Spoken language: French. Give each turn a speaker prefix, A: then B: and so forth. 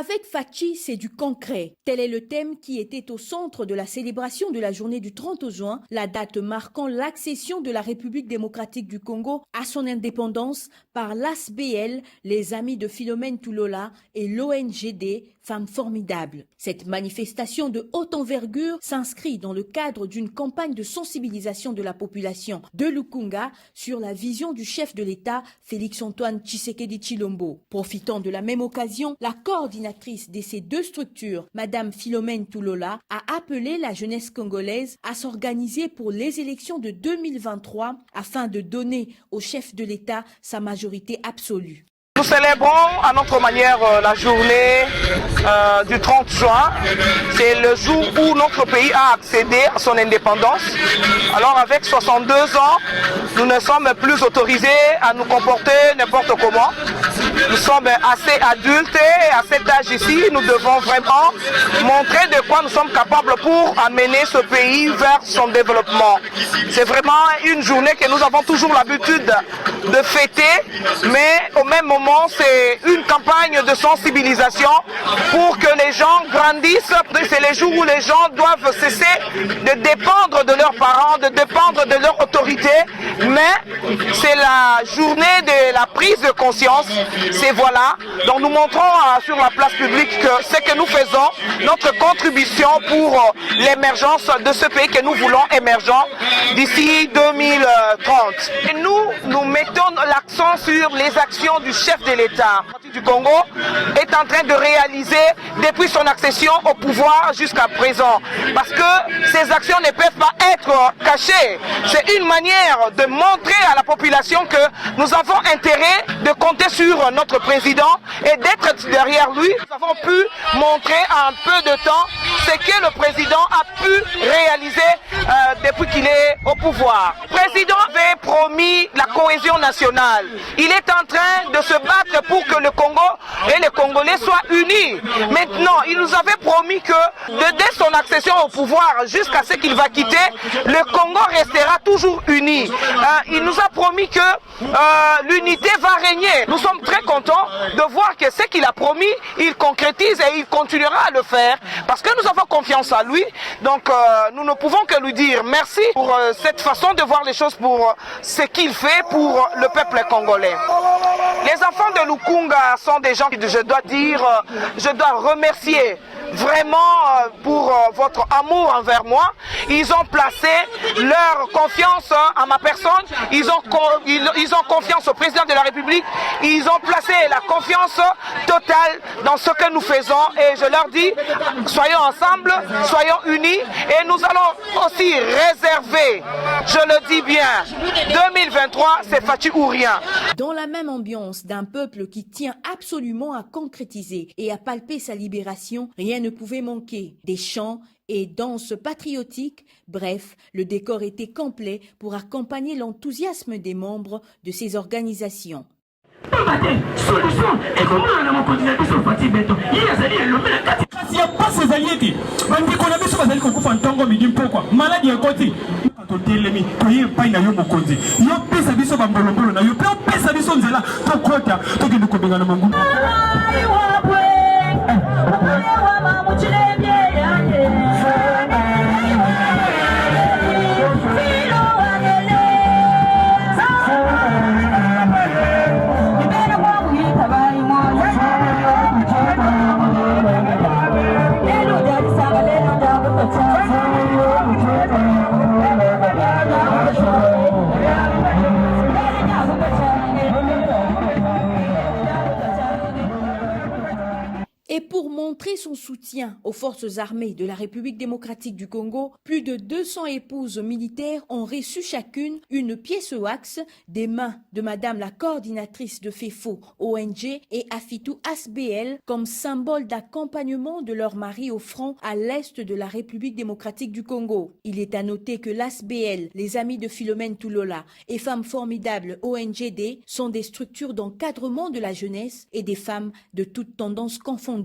A: Avec Fachi, c'est du concret. Tel est le thème qui était au centre de la célébration de la journée du 30 juin, la date marquant l'accession de la République démocratique du Congo à son indépendance par l'ASBL, les Amis de Philomène Toulola et l'ONGD, Femmes Formidables. Cette manifestation de haute envergure s'inscrit dans le cadre d'une campagne de sensibilisation de la population de Lukunga sur la vision du chef de l'État, Félix-Antoine Tshisekedi Tshilombo. Profitant de la même occasion, la coordinatrice de ces deux structures, Madame Philomène Toulola, a appelé la jeunesse congolaise à s'organiser pour les élections de 2023 afin de donner au chef de l'État sa majorité absolue.
B: Nous célébrons à notre manière la journée du 30 juin. C'est le jour où notre pays a accédé à son indépendance. Alors avec 62 ans, nous ne sommes plus autorisés à nous comporter n'importe comment. Nous sommes assez adultes et à cet âge ici, nous devons vraiment montrer de quoi nous sommes capables pour amener ce pays vers son développement. C'est vraiment une journée que nous avons toujours l'habitude de fêter, mais au même moment, c'est une campagne de sensibilisation pour que les gens grandissent. C'est les jours où les gens doivent cesser de dépendre de leurs parents, de dépendre de leur autorité, mais c'est la journée de la prise de conscience. C'est voilà, donc nous montrons sur la place publique que ce que nous faisons, notre contribution pour l'émergence de ce pays que nous voulons émergent d'ici 2030. Et nous mettons l'accent sur les actions du chef de l'État du Congo est en train de réaliser depuis son accession au pouvoir jusqu'à présent. Parce que ces actions ne peuvent pas être cachées. C'est une manière de montrer à la population que nous avons intérêt de compter sur notre président et d'être derrière lui. Nous avons pu montrer en peu de temps ce que le président a pu réaliser depuis qu'il est au pouvoir. Le président avait promis la cohésion nationale. Il est en train de se battre pour que le Congo et les Congolais soient unis. Maintenant, il nous avait promis que dès son accession au pouvoir jusqu'à ce qu'il va quitter, le Congo restera toujours uni. Il nous a promis que l'unité va régner. Nous sommes très contents de voir que ce qu'il a promis, il concrétise et il continuera à le faire parce que nous avons confiance en lui. Donc nous ne pouvons que lui dire merci pour cette façon de voir les choses, pour ce qu'il fait pour le peuple congolais. Les enfants de Lukunga sont des gens que je dois remercier vraiment pour votre amour envers moi. Ils ont placé leur confiance en ma personne, ils ont confiance au président de la République, ils ont placé la confiance totale dans ce que nous faisons et je leur dis, soyons ensemble, soyons unis et nous allons aussi réserver, je le dis bien, 2023 c'est Fachi ou rien.
A: Dans la même ambiance d'un peuple qui tient absolument à concrétiser et à palper sa libération, rien ne pouvait manquer. Des chants et danses patriotiques, bref, le décor était complet pour accompagner l'enthousiasme des membres de ces organisations. Et pour montrer son soutien aux forces armées de la République démocratique du Congo, plus de 200 épouses militaires ont reçu chacune une pièce wax des mains de Madame la coordinatrice de FEFO ONG et Afitou ASBL comme symbole d'accompagnement de leur mari au front à l'est de la République démocratique du Congo. Il est à noter que l'ASBL, les Amis de Philomène Toulola et Femmes Formidables ONGD sont des structures d'encadrement de la jeunesse et des femmes de toutes tendances confondues.